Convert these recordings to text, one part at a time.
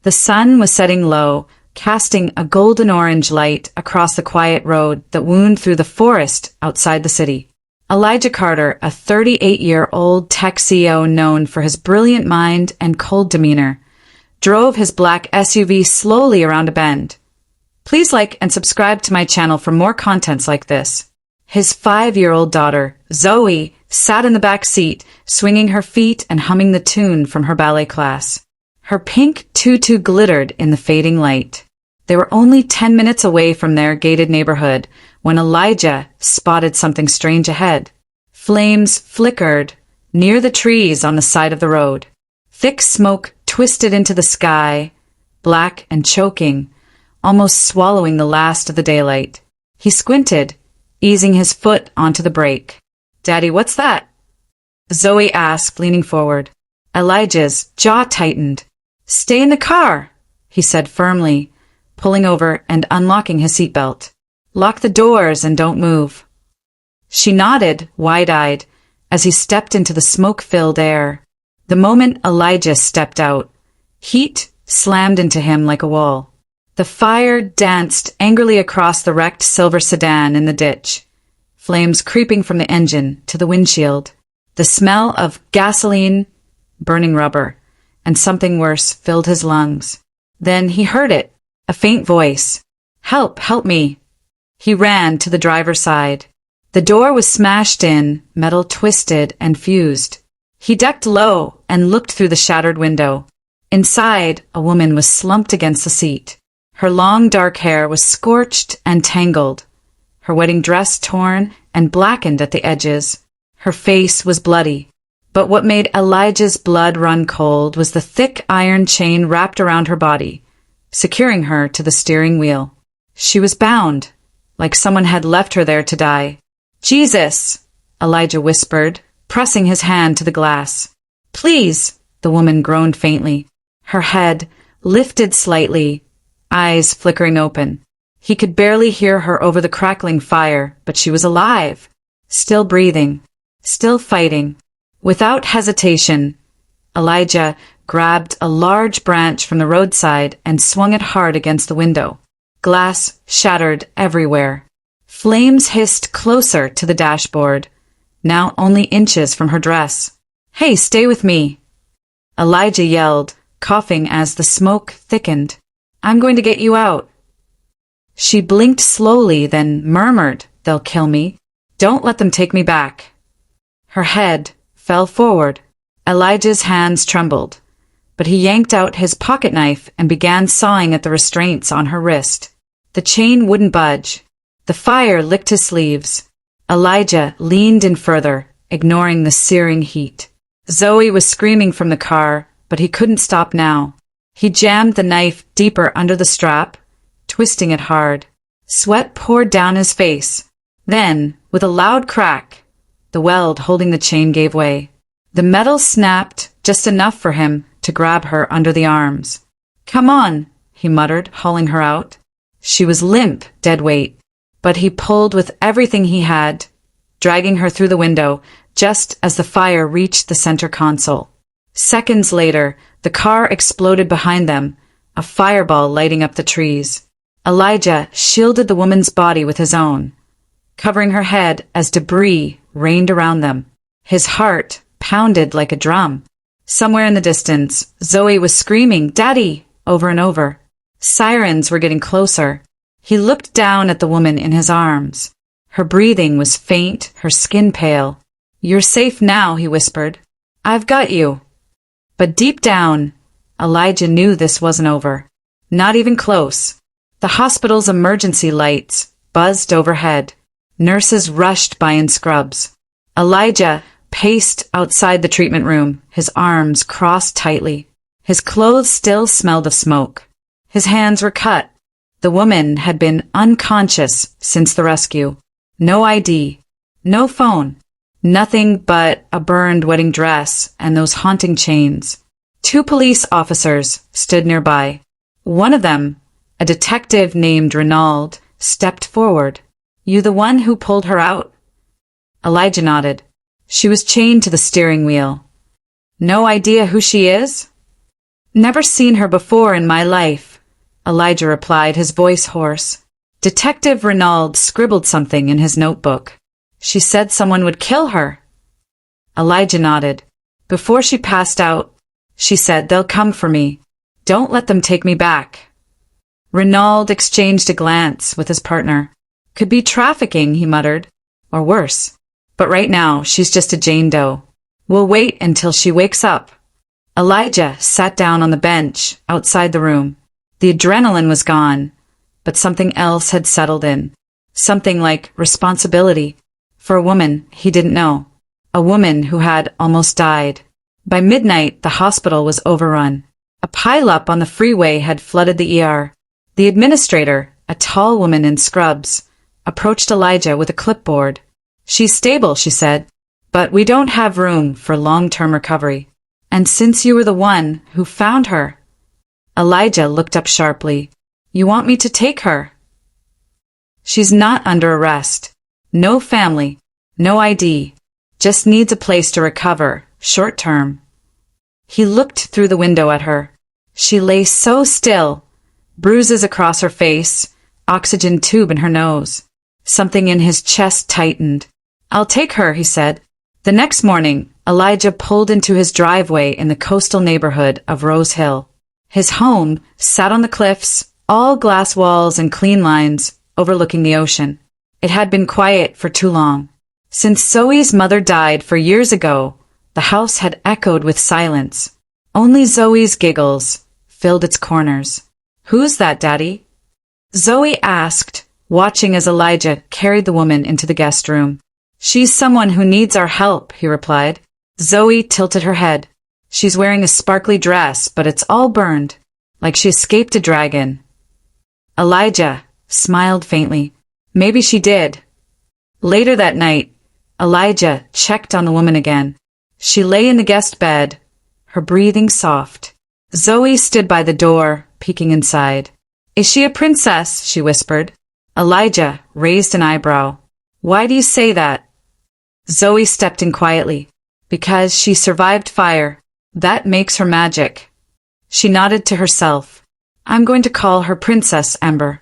The sun was setting low, casting a golden-orange light across the quiet road that wound through the forest outside the city. Elijah Carter, a 38-year-old tech CEO known for his brilliant mind and cold demeanor, drove his black SUV slowly around a bend. Please like and subscribe to my channel for more contents like this. His 5-year-old daughter, Zoe, sat in the back seat, swinging her feet and humming the tune from her ballet class. Her pink tutu glittered in the fading light. They were only 10 minutes away from their gated neighborhood when Elijah spotted something strange ahead. Flames flickered near the trees on the side of the road. Thick smoke twisted into the sky, black and choking, almost swallowing the last of the daylight. He squinted, easing his foot onto the brake. "Daddy, what's that?" Zoe asked, leaning forward. Elijah's jaw tightened. "Stay in the car," he said firmly, pulling over and unlocking his seatbelt. "Lock the doors and don't move." She nodded, wide-eyed, as he stepped into the smoke-filled air. The moment Elijah stepped out, heat slammed into him like a wall. The fire danced angrily across the wrecked silver sedan in the ditch, flames creeping from the engine to the windshield. The smell of gasoline, burning rubber, and something worse filled his lungs. Then he heard it, a faint voice. "Help, help me." He ran to the driver's side. The door was smashed in, metal twisted and fused. He ducked low and looked through the shattered window. Inside, a woman was slumped against the seat. Her long dark hair was scorched and tangled, her wedding dress torn and blackened at the edges. Her face was bloody. But what made Elijah's blood run cold was the thick iron chain wrapped around her body, securing her to the steering wheel. She was bound, like someone had left her there to die. "Jesus," Elijah whispered, pressing his hand to the glass. "Please," the woman groaned faintly, her head lifted slightly, eyes flickering open. He could barely hear her over the crackling fire, but she was alive, still breathing, still fighting. Without hesitation, Elijah grabbed a large branch from the roadside and swung it hard against the window. Glass shattered everywhere. Flames hissed closer to the dashboard, now only inches from her dress. "Hey, stay with me," Elijah yelled, coughing as the smoke thickened. "I'm going to get you out." She blinked slowly, then murmured, "They'll kill me. Don't let them take me back." Her head fell forward. Elijah's hands trembled, but he yanked out his pocket knife and began sawing at the restraints on her wrist. The chain wouldn't budge. The fire licked his sleeves. Elijah leaned in further, ignoring the searing heat. Zoe was screaming from the car, but he couldn't stop now. He jammed the knife deeper under the strap, twisting it hard. Sweat poured down his face. Then, with a loud crack, the weld holding the chain gave way. The metal snapped just enough for him to grab her under the arms. "Come on," he muttered, hauling her out. She was limp, dead weight, but he pulled with everything he had, dragging her through the window just as the fire reached the center console. Seconds later, the car exploded behind them, a fireball lighting up the trees. Elijah shielded the woman's body with his own, covering her head as debris rained around them. His heart pounded like a drum. Somewhere in the distance, Zoe was screaming, "Daddy!" over and over. Sirens were getting closer. He looked down at the woman in his arms. Her breathing was faint, her skin pale. "You're safe now," he whispered. "I've got you." But deep down, Elijah knew this wasn't over. Not even close. The hospital's emergency lights buzzed overhead. Nurses rushed by in scrubs. Elijah paced outside the treatment room, his arms crossed tightly. His clothes still smelled of smoke. His hands were cut. The woman had been unconscious since the rescue. No ID, no phone, nothing but a burned wedding dress and those haunting chains. 2 police officers stood nearby. One of them, a detective named Renaud, stepped forward. "You the one who pulled her out?" Elijah nodded. "She was chained to the steering wheel." "No idea who she is?" Never seen her before in my life, Elijah replied, his voice hoarse. Detective Renaud scribbled something in his notebook. She said someone would kill her. Elijah nodded. Before she passed out, she said, they'll come for me. Don't let them take me back. Renaud exchanged a glance with his partner. Could be trafficking, he muttered. Or worse. But right now, she's just a Jane Doe. We'll wait until she wakes up. Elijah sat down on the bench outside the room. The adrenaline was gone, but something else had settled in. Something like responsibility. For a woman he didn't know. A woman who had almost died. By midnight, the hospital was overrun. A pileup on the freeway had flooded the ER. The administrator, a tall woman in scrubs, approached Elijah with a clipboard. She's stable, she said, but we don't have room for long-term recovery. And since you were the one who found her... Elijah looked up sharply. You want me to take her? She's not under arrest. No family. No ID. Just needs a place to recover, short term. He looked through the window at her. She lay so still. Bruises across her face, oxygen tube in her nose. Something in his chest tightened. I'll take her, he said. The next morning, Elijah pulled into his driveway in the coastal neighborhood of Rose Hill. His home sat on the cliffs, all glass walls and clean lines, overlooking the ocean. It had been quiet for too long. Since Zoe's mother died 4 years ago, the house had echoed with silence. Only Zoe's giggles filled its corners. Who's that, Daddy? Zoe asked, watching as Elijah carried the woman into the guest room. She's someone who needs our help, he replied. Zoe tilted her head. She's wearing a sparkly dress, but it's all burned, like she escaped a dragon. Elijah smiled faintly. Maybe she did. Later that night, Elijah checked on the woman again. She lay in the guest bed, her breathing soft. Zoe stood by the door, peeking inside. Is she a princess? She whispered. Elijah raised an eyebrow. Why do you say that? Zoe stepped in quietly. Because she survived fire. That makes her magic. She nodded to herself. I'm going to call her Princess Ember.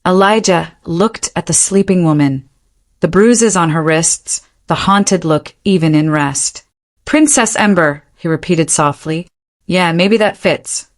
Elijah looked at the sleeping woman. The bruises on her wrists, the haunted look even in rest. Princess Ember, he repeated softly. Yeah, maybe that fits.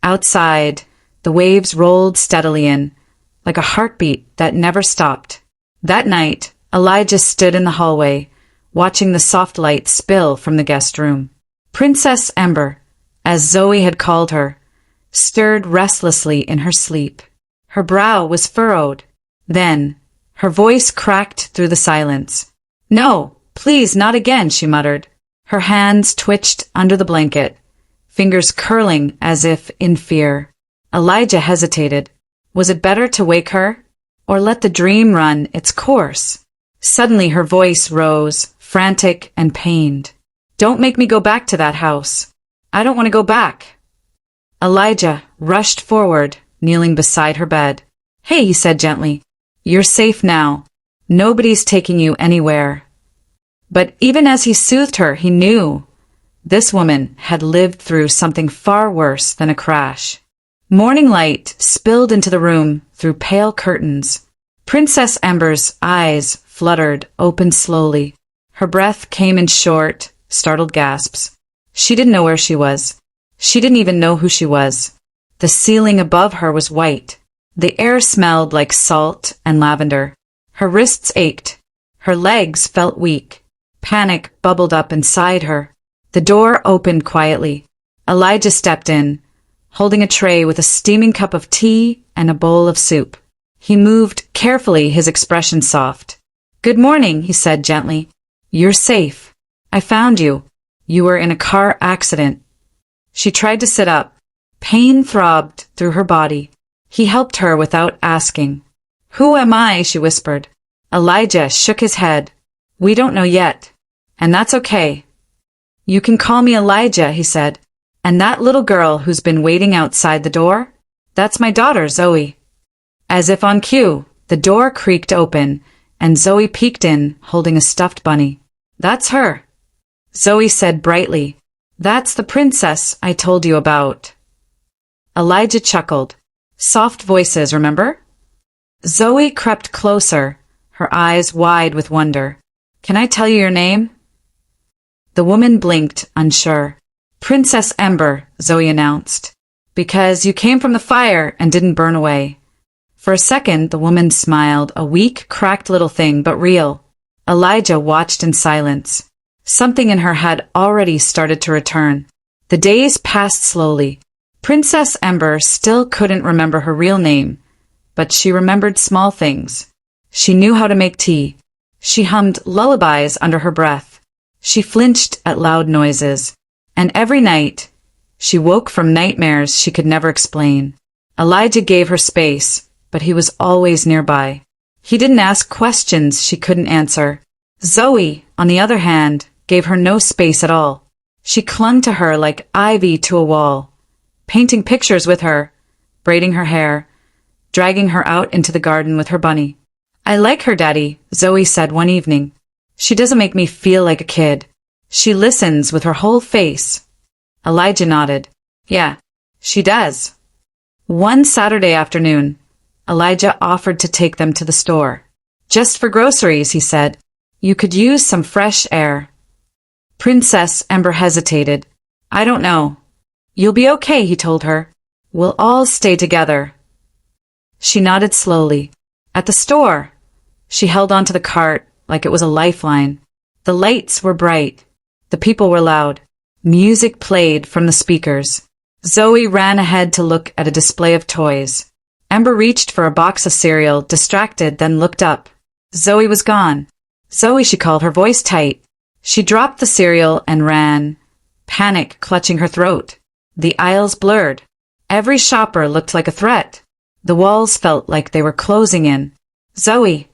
Outside, the waves rolled steadily in, like a heartbeat that never stopped. That night, Elijah stood in the hallway, watching the soft light spill from the guest room. Princess Ember, as Zoe had called her, stirred restlessly in her sleep. Her brow was furrowed. Then, her voice cracked through the silence. No, please, not again, she muttered. Her hands twitched under the blanket, fingers curling as if in fear. Elijah hesitated. Was it better to wake her, or let the dream run its course? Suddenly her voice rose, frantic and pained. Don't make me go back to that house. I don't want to go back. Elijah rushed forward, kneeling beside her bed. Hey, he said gently. You're safe now. Nobody's taking you anywhere. But even as he soothed her, he knew this woman had lived through something far worse than a crash. Morning light spilled into the room through pale curtains. Princess Ember's eyes fluttered, opened slowly. Her breath came in short, startled gasps. She didn't know where she was. She didn't even know who she was. The ceiling above her was white. The air smelled like salt and lavender. Her wrists ached. Her legs felt weak. Panic bubbled up inside her. The door opened quietly. Elijah stepped in, holding a tray with a steaming cup of tea and a bowl of soup. He moved carefully, his expression soft. Good morning, he said gently. You're safe. I found you. You were in a car accident. She tried to sit up. Pain throbbed through her body. He helped her without asking. Who am I? She whispered. Elijah shook his head. We don't know yet. And that's okay. You can call me Elijah, he said. And that little girl who's been waiting outside the door? That's my daughter, Zoe. As if on cue, the door creaked open, and Zoe peeked in, holding a stuffed bunny. That's her, Zoe said brightly. That's the princess I told you about. Elijah chuckled. Soft voices, remember? Zoe crept closer, her eyes wide with wonder. Can I tell you your name? The woman blinked, unsure. Princess Ember, Zoe announced. Because you came from the fire and didn't burn away. For a second, the woman smiled, a weak, cracked little thing, but real. Elijah watched in silence. Something in her had already started to return. The days passed slowly. Princess Ember still couldn't remember her real name, but she remembered small things. She knew how to make tea. She hummed lullabies under her breath. She flinched at loud noises. And every night, she woke from nightmares she could never explain. Elijah gave her space, but he was always nearby. He didn't ask questions she couldn't answer. Zoe, on the other hand, gave her no space at all. She clung to her like ivy to a wall, painting pictures with her, braiding her hair, dragging her out into the garden with her bunny. I like her, Daddy, Zoe said one evening. She doesn't make me feel like a kid. She listens with her whole face. Elijah nodded. Yeah, she does. One Saturday afternoon, Elijah offered to take them to the store. Just for groceries, he said. You could use some fresh air. Princess Ember hesitated. I don't know. You'll be okay, he told her. We'll all stay together. She nodded slowly. At the store, she held onto the cart like it was a lifeline. The lights were bright. The people were loud. Music played from the speakers. Zoe ran ahead to look at a display of toys. Ember reached for a box of cereal, distracted, then looked up. Zoe was gone. Zoe, she called, her voice tight. She dropped the cereal and ran, panic clutching her throat. The aisles blurred. Every shopper looked like a threat. The walls felt like they were closing in. Zoe!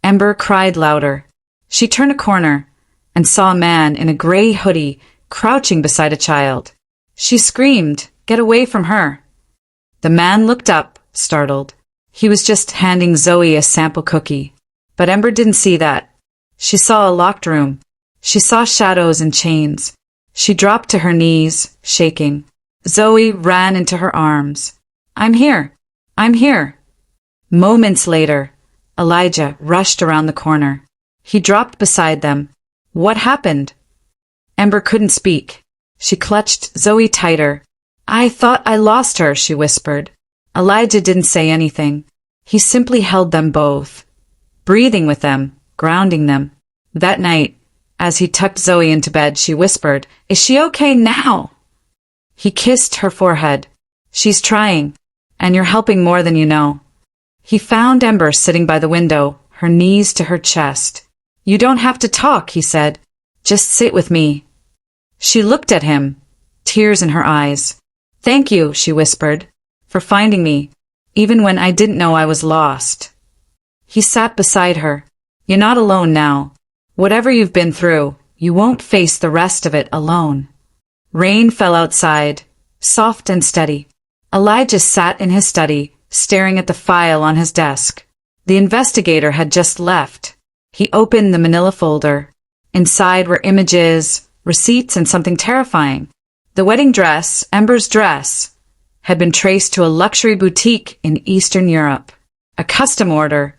Ember cried louder. She turned a corner and saw a man in a gray hoodie crouching beside a child. She screamed, "Get away from her!" The man looked up, startled. He was just handing Zoe a sample cookie. But Ember didn't see that. She saw a locked room. She saw shadows and chains. She dropped to her knees, shaking. Zoe ran into her arms. I'm here. I'm here. Moments later, Elijah rushed around the corner. He dropped beside them. What happened? Ember couldn't speak. She clutched Zoe tighter. I thought I lost her, she whispered. Elijah didn't say anything. He simply held them both, breathing with them, grounding them. That night, as he tucked Zoe into bed, she whispered, Is she okay now? He kissed her forehead. She's trying, and you're helping more than you know. He found Ember sitting by the window, her knees to her chest. You don't have to talk, he said. Just sit with me. She looked at him, tears in her eyes. Thank you, she whispered, for finding me, even when I didn't know I was lost. He sat beside her. You're not alone now. Whatever you've been through, you won't face the rest of it alone. Rain fell outside, soft and steady. Elijah sat in his study, staring at the file on his desk. The investigator had just left. He opened the manila folder. Inside were images, receipts, and something terrifying. The wedding dress, Ember's dress, had been traced to a luxury boutique in Eastern Europe. A custom order,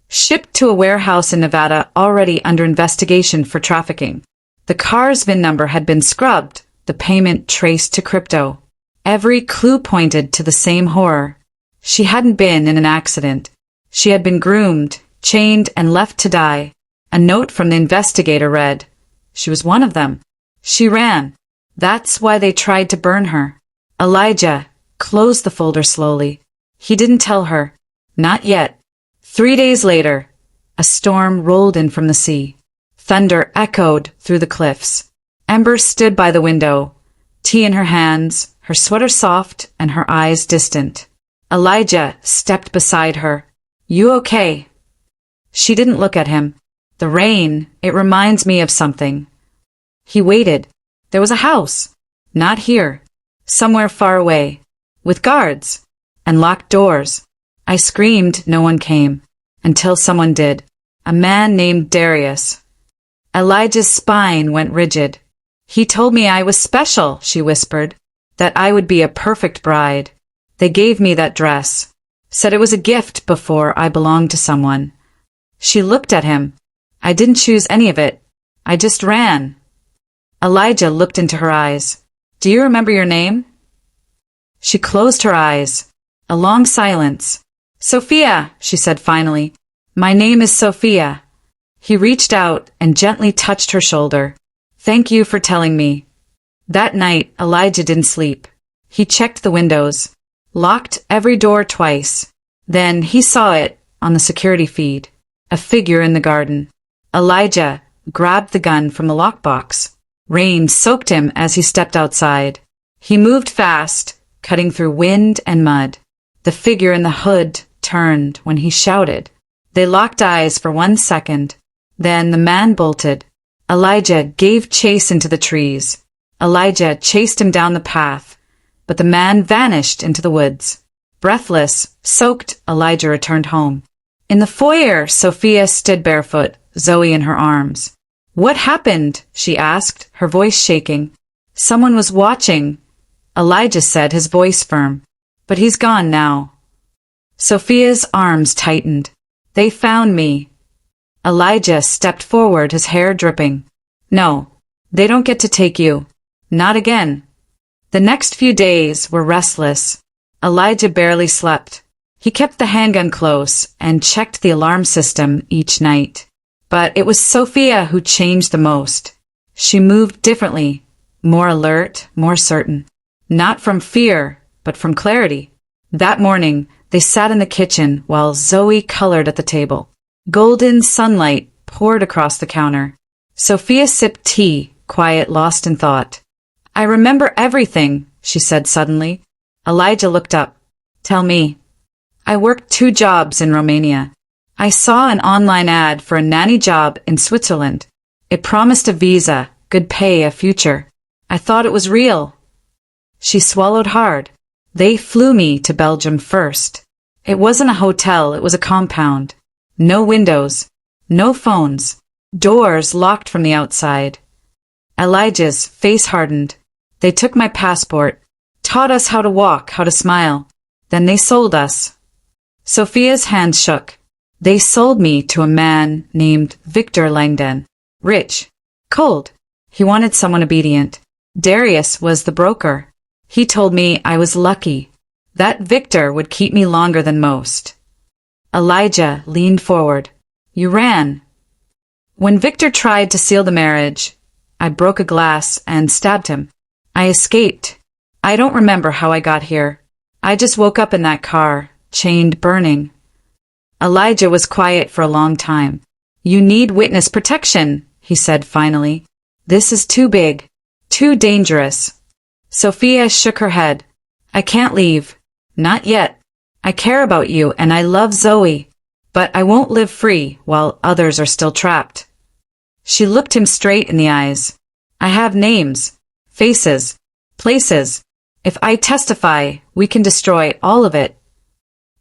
shipped to a warehouse in Nevada already under investigation for trafficking. The car's VIN number had been scrubbed, the payment traced to crypto. Every clue pointed to the same horror. She hadn't been in an accident. She had been groomed, chained, and left to die. A note from the investigator read, She was one of them. She ran. That's why they tried to burn her. Elijah closed the folder slowly. He didn't tell her. Not yet. 3 days later, a storm rolled in from the sea. Thunder echoed through the cliffs. Ember stood by the window, tea in her hands, her sweater soft and her eyes distant. Elijah stepped beside her. You okay? She didn't look at him. The rain, it reminds me of something. He waited. There was a house. Not here. Somewhere far away. With guards. And locked doors. I screamed, no one came. Until someone did. A man named Darius. Elijah's spine went rigid. He told me I was special, she whispered, that I would be a perfect bride. They gave me that dress, said it was a gift before I belonged to someone. She looked at him. I didn't choose any of it. I just ran. Elijah looked into her eyes. Do you remember your name? She closed her eyes. A long silence. Sophia, she said finally. My name is Sophia. He reached out and gently touched her shoulder. Thank you for telling me. That night, Elijah didn't sleep. He checked the windows, locked every door twice. Then he saw it on the security feed, a figure in the garden. Elijah grabbed the gun from the lockbox. Rain soaked him as he stepped outside. He moved fast, cutting through wind and mud. The figure in the hood turned when he shouted. They locked eyes for 1 second. Then the man bolted. Elijah gave chase into the trees. Elijah chased him down the path, but the man vanished into the woods. Breathless, soaked, Elijah returned home. In the foyer, Sophia stood barefoot, Zoe in her arms. What happened? She asked, her voice shaking. Someone was watching, Elijah said, his voice firm. But he's gone now. Sophia's arms tightened. They found me. Elijah stepped forward, his hair dripping. No, they don't get to take you. Not again. The next few days were restless. Elijah barely slept. He kept the handgun close and checked the alarm system each night. But it was Sophia who changed the most. She moved differently, more alert, more certain. Not from fear, but from clarity. That morning, they sat in the kitchen while Zoe colored at the table. Golden sunlight poured across the counter. Sophia sipped tea, quiet, lost in thought. I remember everything, she said suddenly. Elijah looked up. Tell me. I worked 2 jobs in Romania. I saw an online ad for a nanny job in Switzerland. It promised a visa, good pay, a future. I thought it was real. She swallowed hard. They flew me to Belgium first. It wasn't a hotel, it was a compound. No windows, no phones, doors locked from the outside. Elijah's face hardened. They took my passport, taught us how to walk, how to smile. Then they sold us. Sophia's hands shook. They sold me to a man named Victor Langdon. Rich. Cold. He wanted someone obedient. Darius was the broker. He told me I was lucky. That Victor would keep me longer than most. Elijah leaned forward. You ran. When Victor tried to seal the marriage, I broke a glass and stabbed him. I escaped. I don't remember how I got here. I just woke up in that car, chained, burning. Elijah was quiet for a long time. You need witness protection, he said finally. This is too big, too dangerous. Sophia shook her head. I can't leave. Not yet. I care about you and I love Zoe, but I won't live free while others are still trapped. She looked him straight in the eyes. I have names, faces, places. If I testify, we can destroy all of it.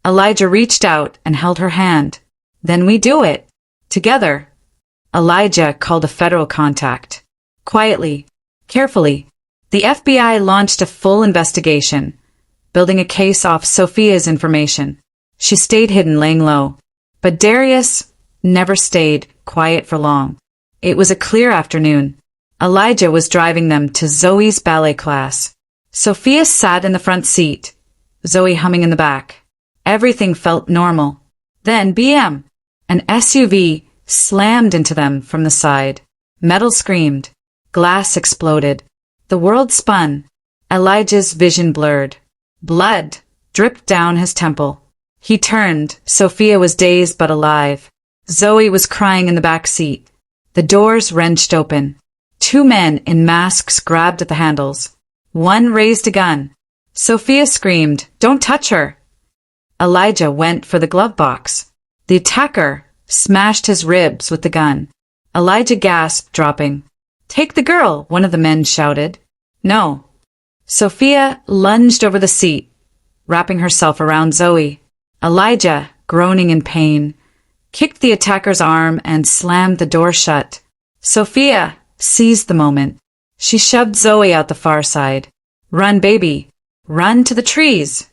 Elijah reached out and held her hand. Then we do it. Together. Elijah called a federal contact. Quietly, carefully. The FBI launched a full investigation, building a case off Sophia's information. She stayed hidden, laying low. But Darius never stayed quiet for long. It was a clear afternoon. Elijah was driving them to Zoe's ballet class. Sophia sat in the front seat, Zoe humming in the back. Everything felt normal. Then BM. An SUV slammed into them from the side. Metal screamed. Glass exploded. The world spun. Elijah's vision blurred. Blood dripped down his temple. He turned. Sophia was dazed but alive. Zoe was crying in the back seat. The doors wrenched open. 2 men in masks grabbed at the handles. One raised a gun. Sophia screamed, "Don't touch her!" Elijah went for the glove box. The attacker smashed his ribs with the gun. Elijah gasped, dropping. "Take the girl," one of the men shouted. "No." Sophia lunged over the seat, wrapping herself around Zoe. Elijah, groaning in pain, kicked the attacker's arm and slammed the door shut. Sophia seized the moment. She shoved Zoe out the far side. Run, baby. Run to the trees.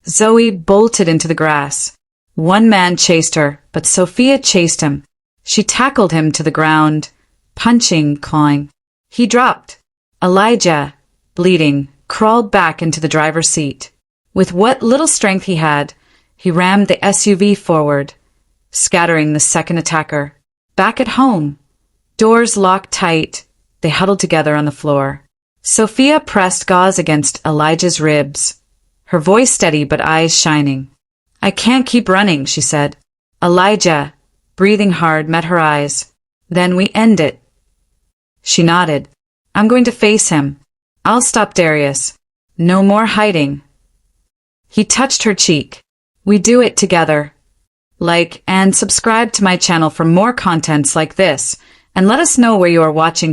Zoe bolted into the grass. One man chased her, but Sophia chased him. She tackled him to the ground, punching, clawing. He dropped. Elijah, bleeding, crawled back into the driver's seat. With what little strength he had, he rammed the SUV forward, scattering the second attacker. Back at home, doors locked tight, they huddled together on the floor. Sophia pressed gauze against Elijah's ribs, her voice steady but eyes shining. I can't keep running, she said. Elijah, breathing hard, met her eyes. Then we end it. She nodded. I'm going to face him. I'll stop Darius. No more hiding. He touched her cheek. We do it together. Like and subscribe to my channel for more contents like this, and let us know where you are watching